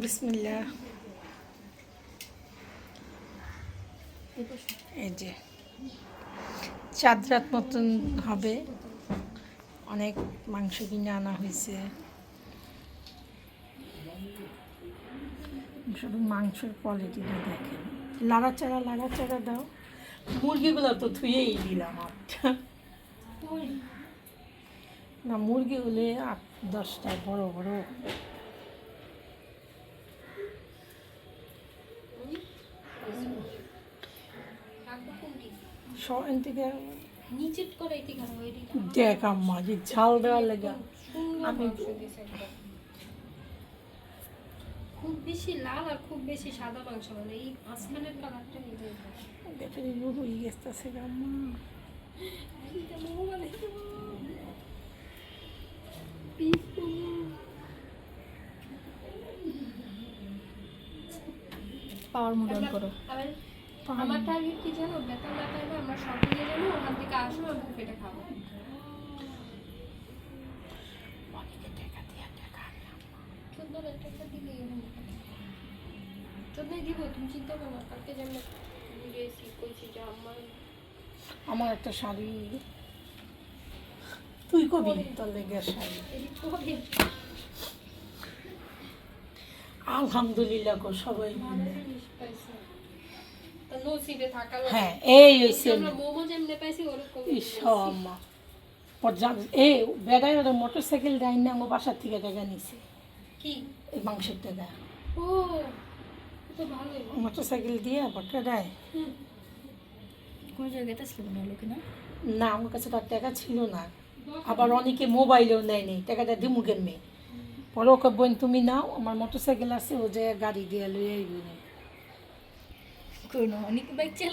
বিসমিল্লাহ। এই যে চাঁদ রাত মতন হবে, অনেক মাংস কিনে আনা হয়েছে। শুধু মাংসের কোয়ালিটিটা দেখেন, লাড়াচাড়া দাও। মুরগিগুলো তো ধুয়েই দিলাম আটটা, না মুরগি হলে 8-10টা বড় বড়। শহর থেকে দেখ আম্মা যে ঝাল দেওয়ার লেগে আমি খুব বেশি লাল আর খুব বেশি সাদা মাংস মানে এই আসমানের কালারটা নিতে ব্যাটারি রুড হয়ে গেছে আম্মা। পাওয়ার মুড অন করো। আমার টার্গেট কি জানো, বেতন না পাইলে আমরা শপিংয়ে যাবো, ওখান থেকে আসবো আর বুফেটে খাবো। চোদ্দই দিব, তুমি চিন্তা করো না। কালকে যেমন গেছি কইছি যে আমার একটা শাড়ি তুই কবি তোর লেগে শাড়ি আলহামদুলিল্লাহ গো সবাই মিলে। হ্যাঁ এই হয়েছে আম্মা এই বেড়ায় ওরা মোটর সাইকেল দেয় না, আমার বাসার থেকে টাকা নিছে কি এই মাংসের টাকা। ও তো ভালোই। মোটর সাইকেল দিয়ে বটটা দেয় কোন জায়গাতে ছিল না লোকে না? না আমার কাছে তার টাকা ছিল না, আবার অনেকে মোবাইলেও নেয় নি টাকাটা দিমুখের মেয়ে। পরে ওকে বোন তুমি নাও, আমার মোটর সাইকেল আছে, ও যে গাড়ি দিয়ে লুয়ে আইব। কোন অনেক বাইক চালায়।